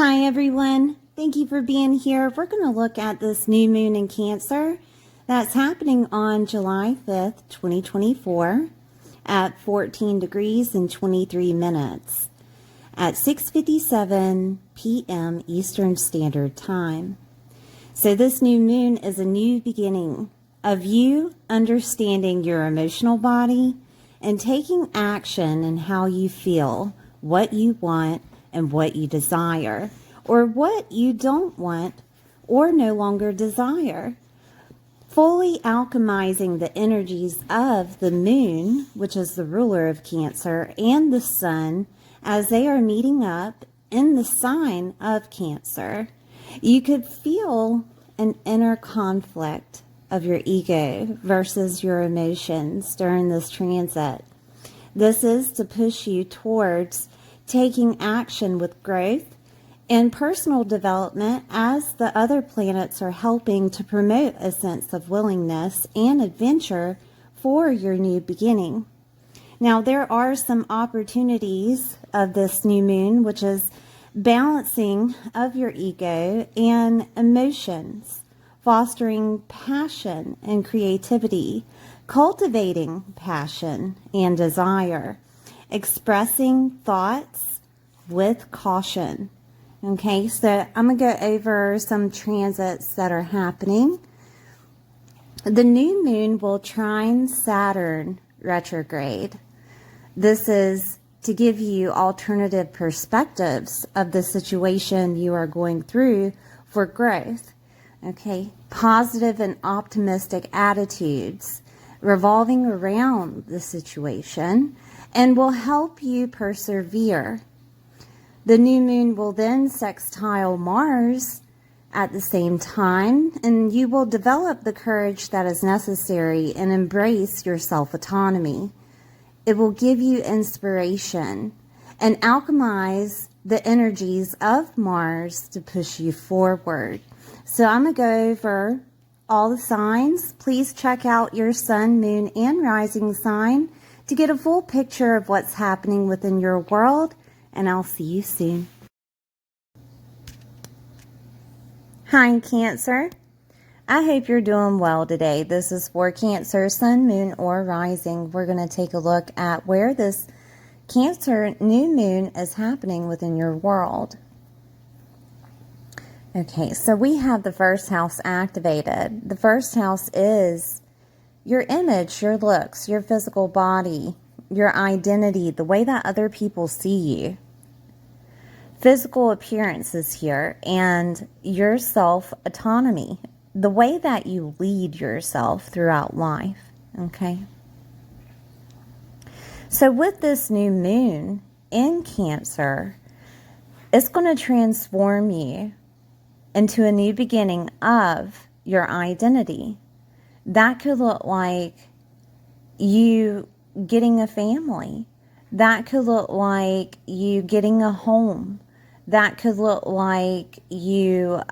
Hi everyone, thank you for being here. We're going to look at this new moon in Cancer that's happening on July 5th, 2024 at 14 degrees and 23 minutes at 6:57 p.m. Eastern Standard Time. So this new moon is a new beginning of you understanding your emotional body and taking action in how you feel, what you want, and what you desire, or what you don't want or no longer desire. Fully alchemizing the energies of the moon, which is the ruler of Cancer, and the sun as they are meeting up in the sign of Cancer. You could feel an inner conflict of your ego versus your emotions during this transit. This is to push you towards taking action with growth and personal development, as the other planets are helping to promote a sense of willingness and adventure for your new beginning. Now, there are some opportunities of this new moon, which is balancing of your ego and emotions, fostering passion and creativity, cultivating passion and desire, expressing thoughts with caution. Okay, so I'm going to go over some transits that are happening. The new moon will trine Saturn retrograde. This is to give you alternative perspectives of the situation you are going through for growth. Okay, positive and optimistic attitudes revolving around the situation and will help you persevere. The new moon will then sextile Mars at the same time, and you will develop the courage that is necessary and embrace your self-autonomy. It will give you inspiration and alchemize the energies of Mars to push you forward. So I'm going to go over all the signs. Please check out your sun, moon, and rising sign to get a full picture of what's happening within your world, and I'll see you soon. Hi, Cancer. I hope you're doing well today. This is for Cancer, sun, moon, or rising. We're going to take a look at where this Cancer new moon is happening within your world. Okay, so we have the first house activated. The first house is your image, your looks, your physical body, your identity, the way that other people see you. Physical appearance is here, and your self-autonomy, the way that you lead yourself throughout life, okay? So with this new moon in Cancer, it's going to transform you into a new beginning of your identity. That could look like you getting a family. That could look like you getting a home. That could look like you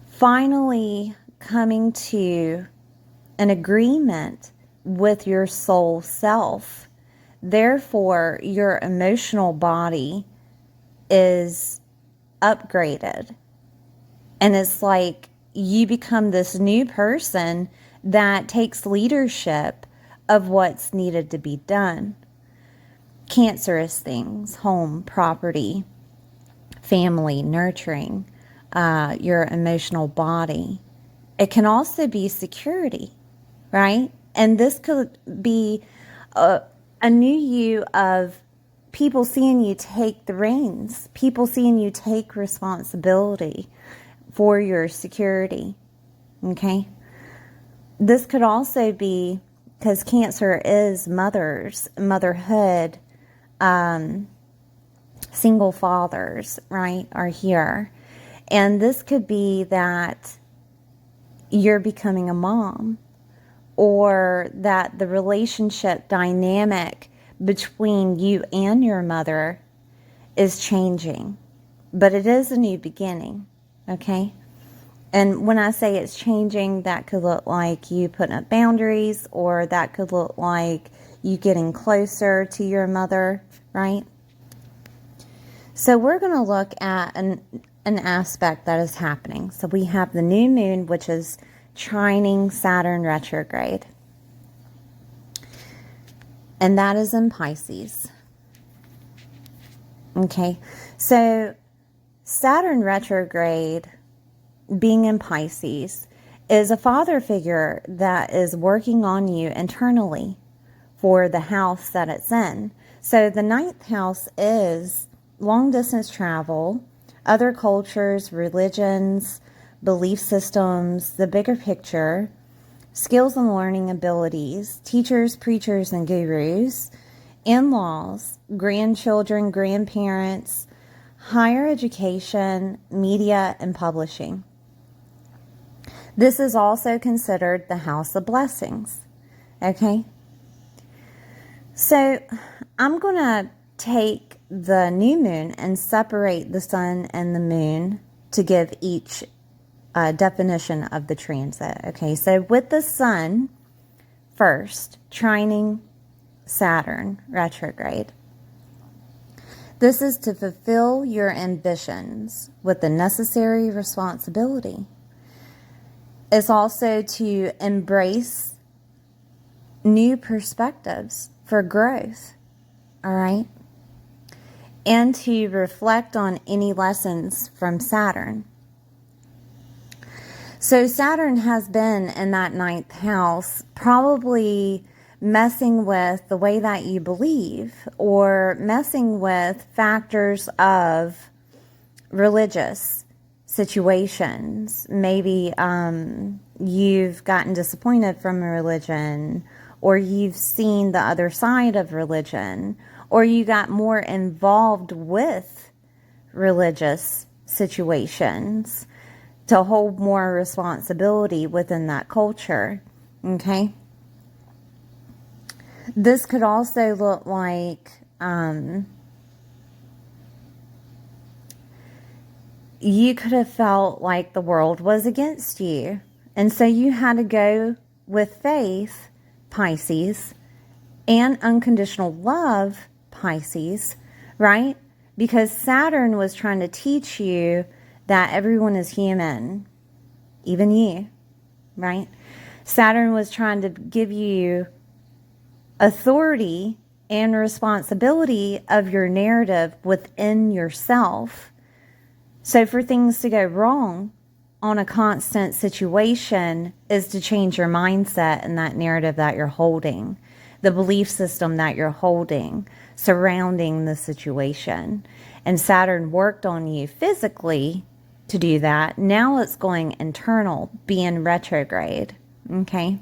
finally coming to an agreement with your soul self. Therefore, your emotional body is upgraded. And it's like you become this new person that takes leadership of what's needed to be done. Cancerous things, home, property, family, nurturing, your emotional body. It can also be security, right? And this could be a new you of people seeing you take the reins, people seeing you take responsibility for your security, okay? This could also be, because Cancer is motherhood, single fathers, right, are here. And this could be that you're becoming a mom, or that the relationship dynamic between you and your mother is changing. But it is a new beginning, okay? And when I say it's changing, that could look like you putting up boundaries, or that could look like you getting closer to your mother, right? So we're going to look at an aspect that is happening. So we have the new moon, which is trining Saturn retrograde. And that is in Pisces. Okay, so Saturn retrograde being in Pisces is a father figure that is working on you internally for the house that it's in. So the 9th house is long distance travel, other cultures, religions, belief systems, the bigger picture, skills and learning abilities, teachers, preachers, and gurus, in-laws, grandchildren, grandparents, higher education, media, and publishing. This is also considered the house of blessings. Okay? So I'm going to take the new moon and separate the sun and the moon to give each definition of the transit. Okay, so with the sun first, trining Saturn retrograde. This is to fulfill your ambitions with the necessary responsibility. It's also to embrace new perspectives for growth, all right? And to reflect on any lessons from Saturn. So Saturn has been in that 9th house, probably messing with the way that you believe or messing with factors of religious situations. Maybe you've gotten disappointed from a religion, or you've seen the other side of religion, or you got more involved with religious situations to hold more responsibility within that culture, okay? This could also look like you could have felt like the world was against you. And so you had to go with faith, Pisces, and unconditional love, Pisces, right? Because Saturn was trying to teach you that everyone is human, even you, right? Saturn was trying to give you authority and responsibility of your narrative within yourself. So for things to go wrong on a constant situation is to change your mindset and that narrative that you're holding, the belief system that you're holding surrounding the situation. And Saturn worked on you physically to do that. Now it's going internal, being retrograde, okay?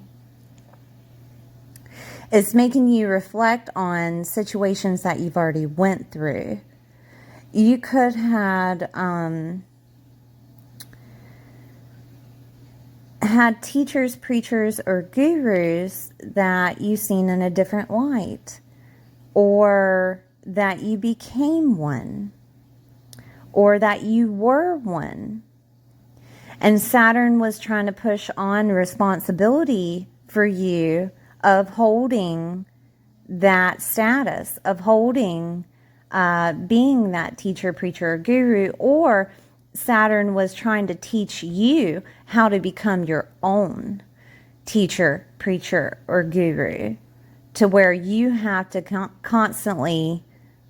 It's making you reflect on situations that you've already went through. You could have had teachers, preachers, or gurus that you've seen in a different light, or that you became one, or that you were one. And Saturn was trying to push on responsibility for you of holding that status, of holding, being that teacher, preacher, or guru, or Saturn was trying to teach you how to become your own teacher, preacher, or guru, to where you have to constantly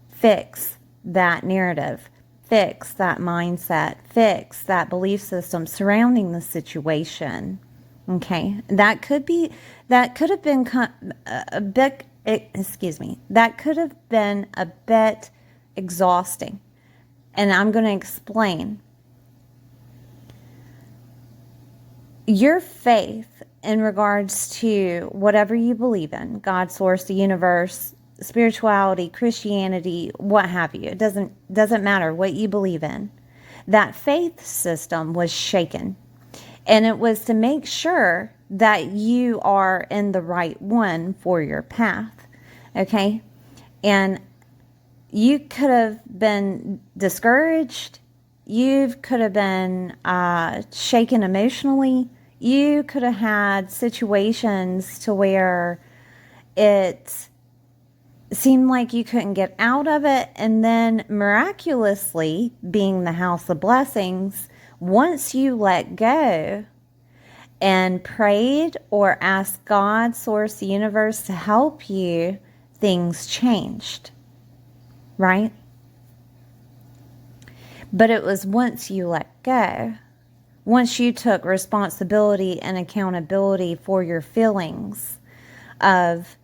fix that narrative, fix that mindset, fix that belief system surrounding the situation. Okay, that could have been a bit, that could have been a bit exhausting. And I'm going to explain. Your faith in regards to whatever you believe in, God, source, the universe, spirituality, Christianity, what have you. It doesn't matter what you believe in. That faith system was shaken. And it was to make sure that you are in the right one for your path. Okay? And you could have been discouraged. You could have been shaken emotionally. You could have had situations to where it seemed like you couldn't get out of it. And then miraculously, being the house of blessings, once you let go and prayed or asked God, source, the universe to help you, things changed, right? But it was once you let go, once you took responsibility and accountability for your feelings of,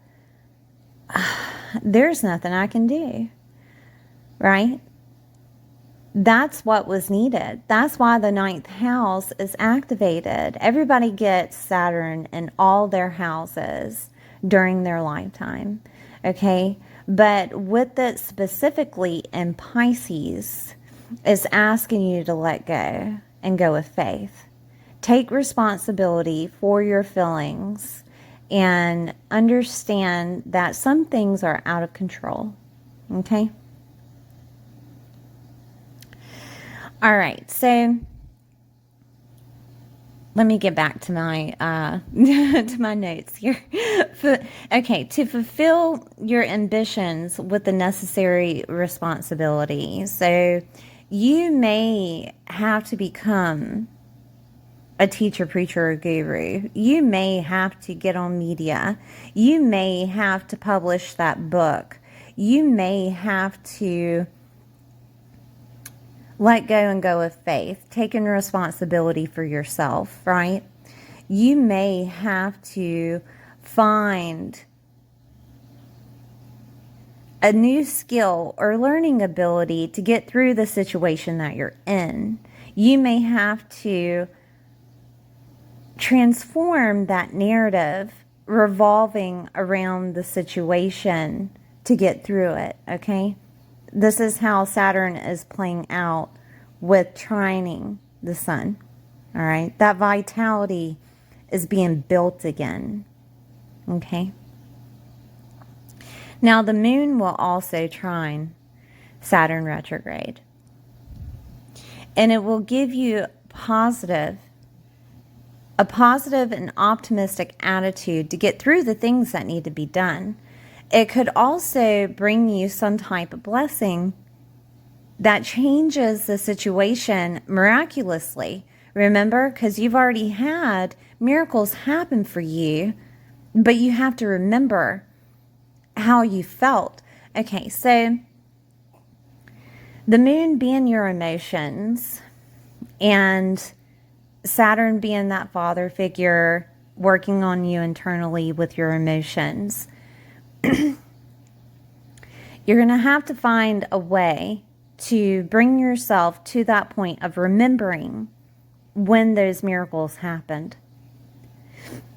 there's nothing I can do, right? That's what was needed. That's why the 9th house is activated. Everybody gets Saturn in all their houses during their lifetime, okay? But with it specifically in Pisces, is asking you to let go and go with faith. Take responsibility for your feelings and understand that some things are out of control, okay? All right, so let me get back to my to my notes here. Okay, to fulfill your ambitions with the necessary responsibility. So you may have to become a teacher, preacher, or guru. You may have to get on media. You may have to publish that book. You may have to let go and go with faith, taking responsibility for yourself, right? You may have to find a new skill or learning ability to get through the situation that you're in. You may have to transform that narrative revolving around the situation to get through it, okay? This is how Saturn is playing out with trining the sun, all right? That vitality is being built again, okay? Now, the moon will also trine Saturn retrograde, and it will give you a positive and optimistic attitude to get through the things that need to be done. It could also bring you some type of blessing that changes the situation miraculously. Remember, because you've already had miracles happen for you, but you have to remember how you felt. Okay, so the moon being your emotions and Saturn being that father figure working on you internally with your emotions, you're going to have to find a way to bring yourself to that point of remembering when those miracles happened.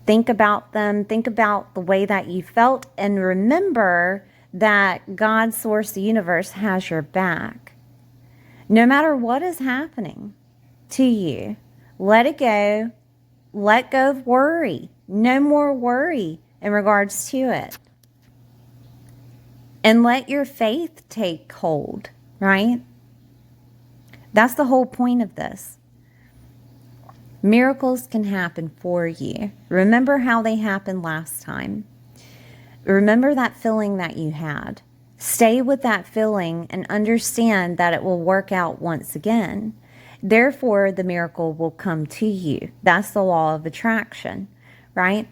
Think about them. Think about the way that you felt, and remember that God, source, the universe has your back. No matter what is happening to you, let it go. Let go of worry. No more worry in regards to it. And let your faith take hold, right? That's the whole point of this. Miracles can happen for you. Remember how they happened last time. Remember that feeling that you had. Stay with that feeling and understand that it will work out once again. Therefore, the miracle will come to you. That's the law of attraction, right?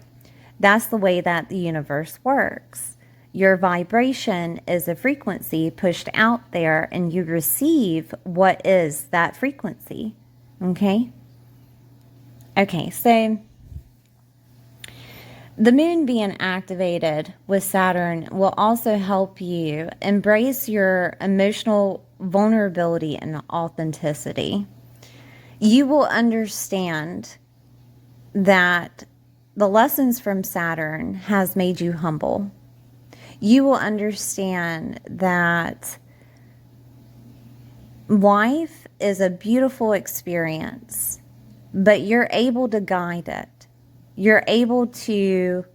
That's the way that the universe works. Your vibration is a frequency pushed out there, and you receive what is that frequency, okay? Okay, so the moon being activated with Saturn will also help you embrace your emotional vulnerability and authenticity. You will understand that the lessons from Saturn has made you humble. You will understand that life is a beautiful experience, but you're able to guide it. You're able to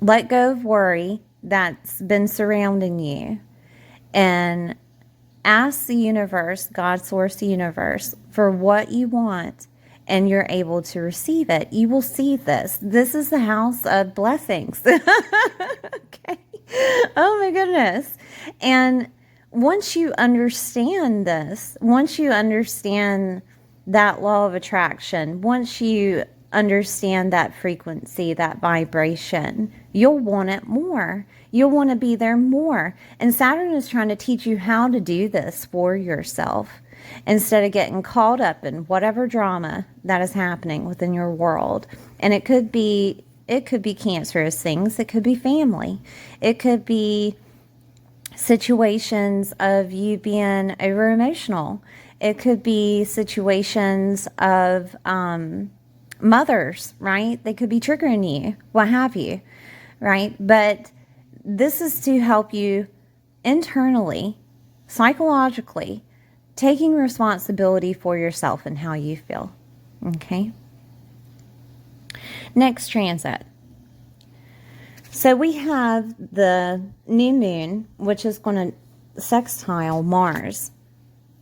let go of worry that's been surrounding you and ask the universe, God, source, the universe, for what you want, and you're able to receive it. You will see this. This is the house of blessings. Okay. Oh my goodness. And once you understand this, once you understand that law of attraction, once you understand that frequency, that vibration, you'll want it more. You'll want to be there more. And Saturn is trying to teach you how to do this for yourself instead of getting caught up in whatever drama that is happening within your world. And it could be cancerous things. It could be family. It could be situations of you being over emotional. It could be situations of mothers, right? They could be triggering you, what have you, right? But this is to help you internally, psychologically, taking responsibility for yourself and how you feel. Okay? Next transit. So we have the new moon, which is going to sextile Mars.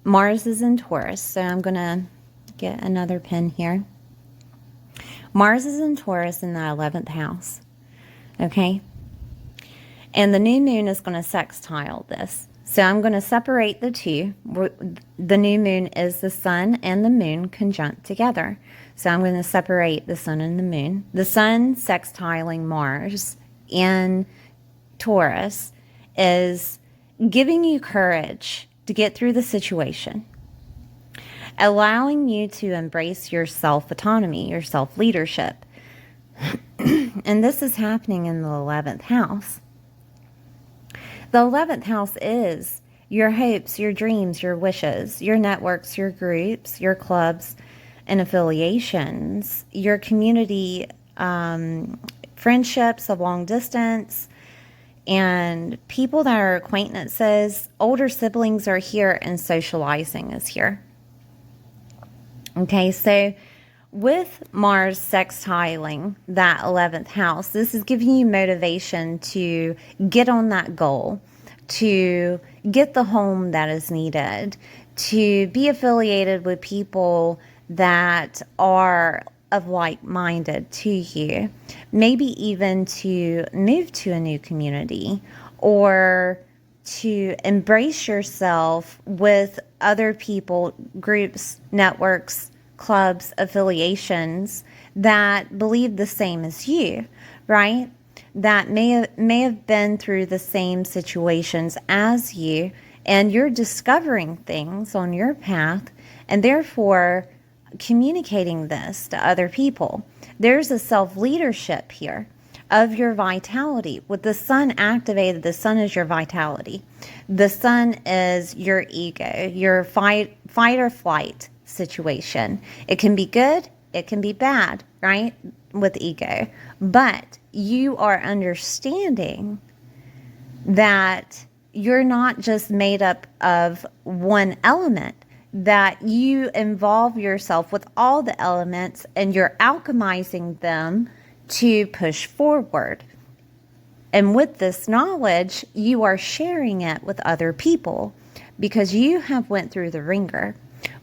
Mars is in Taurus, so I'm going to get another pen here. Mars is in Taurus in the 11th house. Okay? And the new moon is going to sextile this. So I'm going to separate the two. The new moon is the sun and the moon conjunct together. So I'm going to separate the sun and the moon. The sun sextiling Mars in Taurus is giving you courage to get through the situation, allowing you to embrace your self-autonomy, your self-leadership. And this is happening in the 11th house. The 11th house is your hopes, your dreams, your wishes, your networks, your groups, your clubs and affiliations, your community friendships of long distance, and people that are acquaintances. Older siblings are here, and socializing is here. Okay, so with Mars sextiling that 11th house, this is giving you motivation to get on that goal, to get the home that is needed, to be affiliated with people that are of like-minded to you, maybe even to move to a new community or to embrace yourself with other people, groups, networks, clubs, affiliations that believe the same as you, right? That may have been through the same situations as you, and you're discovering things on your path, and therefore communicating this to other people. There's a self-leadership here of your vitality. With the sun activated, the sun is your vitality. The sun is your ego, your fight or flight situation. It can be good, it can be bad, right? With ego. But you are understanding that you're not just made up of one element, that you involve yourself with all the elements and you're alchemizing them to push forward. And with this knowledge, you are sharing it with other people because you have went through the ringer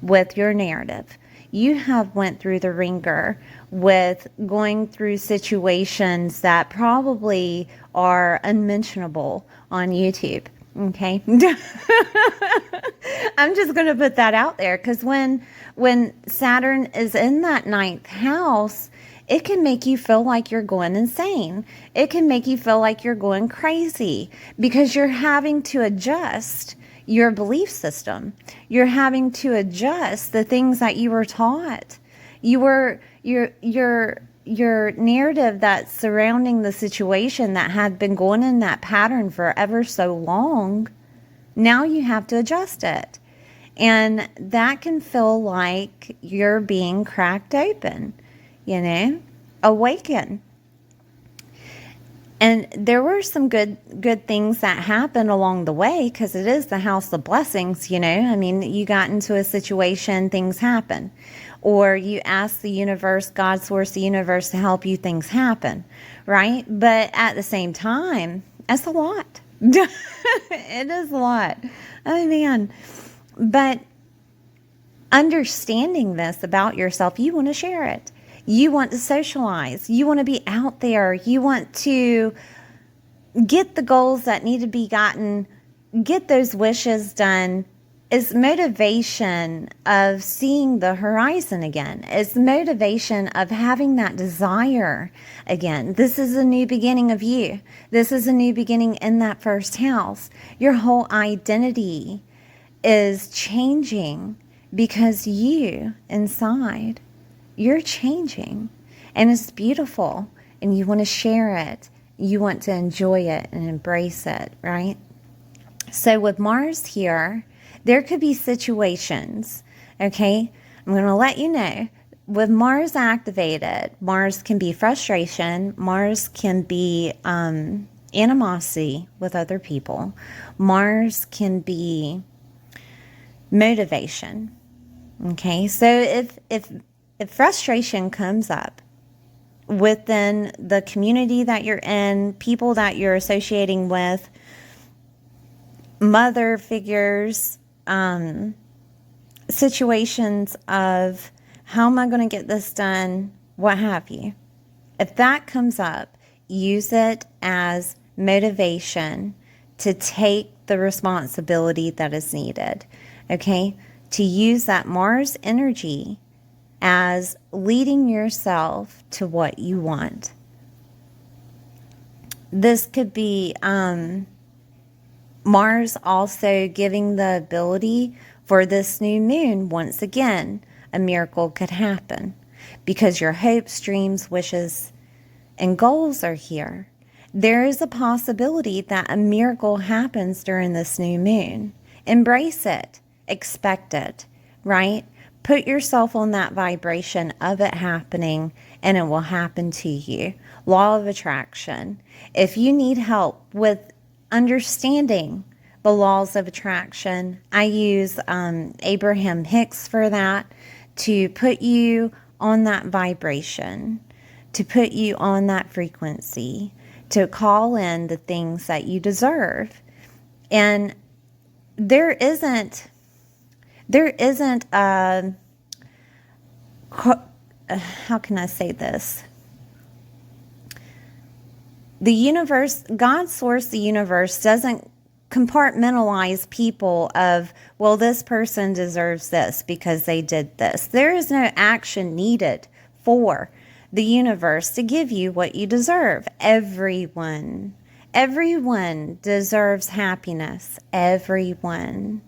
with your narrative. You have went through the ringer with going through situations that probably are unmentionable on YouTube. Okay. I'm just going to put that out there because when Saturn is in that 9th house, it can make you feel like you're going insane. It can make you feel like you're going crazy because you're having to adjust your belief system. You're having to adjust the things that you were taught. Your narrative that's surrounding the situation that had been going in that pattern for ever so long, now you have to adjust it. And that can feel like you're being cracked open, awaken. And there were some good things that happened along the way because it is the house of blessings, I mean, you got into a situation, things happen. Or you ask the universe, God, source, the universe to help you, things happen, right? But at the same time, that's a lot. It is a lot. Oh, man. But understanding this about yourself, you want to share it. You want to socialize. You want to be out there. You want to get the goals that need to be gotten, get those wishes done, is motivation of seeing the horizon again. It's motivation of having that desire again. This is a new beginning of you. This is a new beginning in that first house. Your whole identity is changing because you inside, you're changing. And it's beautiful. And you want to share it. You want to enjoy it and embrace it, right? So with Mars here, there could be situations, okay? I'm going to let you know, with Mars activated, Mars can be frustration, Mars can be animosity with other people, Mars can be motivation, okay? So if frustration comes up within the community that you're in, people that you're associating with, mother figures, situations of how am I going to get this done, what have you. If that comes up, use it as motivation to take the responsibility that is needed, okay? To use that Mars energy as leading yourself to what you want. This could be Mars also giving the ability for this new moon, once again, a miracle could happen because your hopes, dreams, wishes, and goals are here. There is a possibility that a miracle happens during this new moon. Embrace it. Expect it, right? Put yourself on that vibration of it happening and it will happen to you. Law of attraction. If you need help with understanding the laws of attraction, I use Abraham Hicks for that, to put you on that vibration, to put you on that frequency, to call in the things that you deserve. And there isn't a, how can I say this? The universe, God's source, the universe, doesn't compartmentalize people of, well, this person deserves this because they did this. There is no action needed for the universe to give you what you deserve. Everyone deserves happiness. Everyone.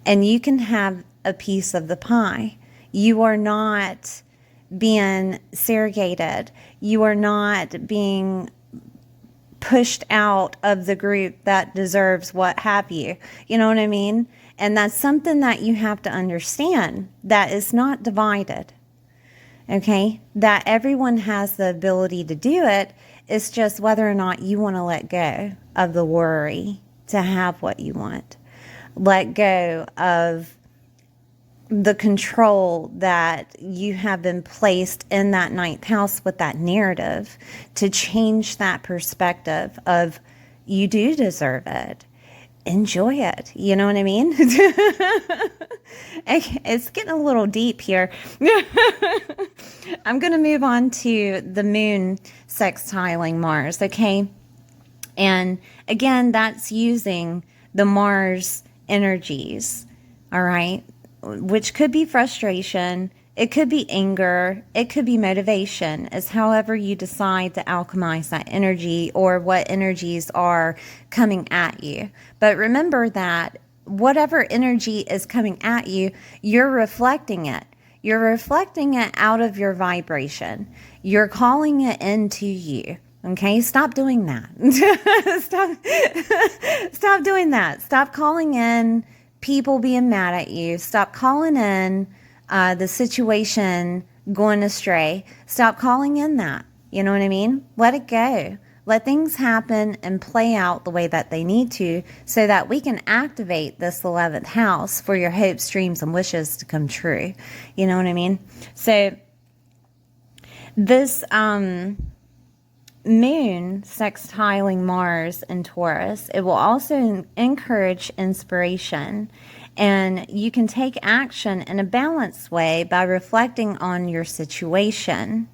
And you can have a piece of the pie. You are not being segregated. You are not being pushed out of the group that deserves what have you. You know what I mean? And that's something that you have to understand, that is not divided. Okay? That everyone has the ability to do it. It's just whether or not you want to let go of the worry to have what you want. Let go of the control that you have been placed in that ninth house with that narrative, to change that perspective of you do deserve it. Enjoy it. You know what I mean? It's getting a little deep here. I'm going to move on to the moon sextiling Mars, okay? And again, that's using the Mars energies, all right? Which could be frustration, it could be anger, it could be motivation. It's however you decide to alchemize that energy or what energies are coming at you. But remember that whatever energy is coming at you, you're reflecting it. You're reflecting it out of your vibration. You're calling it into you. Okay, stop doing that. Stop doing that. Stop calling in people being mad at you. Stop calling in the situation going astray. Stop calling in that. You know what I mean? Let it go. Let things happen and play out the way that they need to, so that we can activate this 11th house for your hopes, dreams, and wishes to come true. You know what I mean? So this moon sextiling Mars in Taurus, it will also encourage inspiration, and you can take action in a balanced way by reflecting on your situation.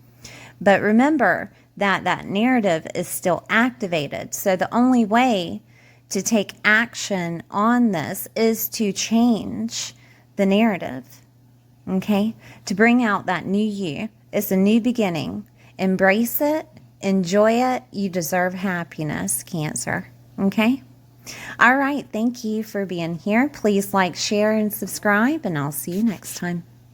But remember, that narrative is still activated. So the only way to take action on this is to change the narrative, okay? To bring out that new you. It's a new beginning. Embrace it. Enjoy it. You deserve happiness, Cancer, okay? All right. Thank you for being here. Please like, share, and subscribe, and I'll see you next time.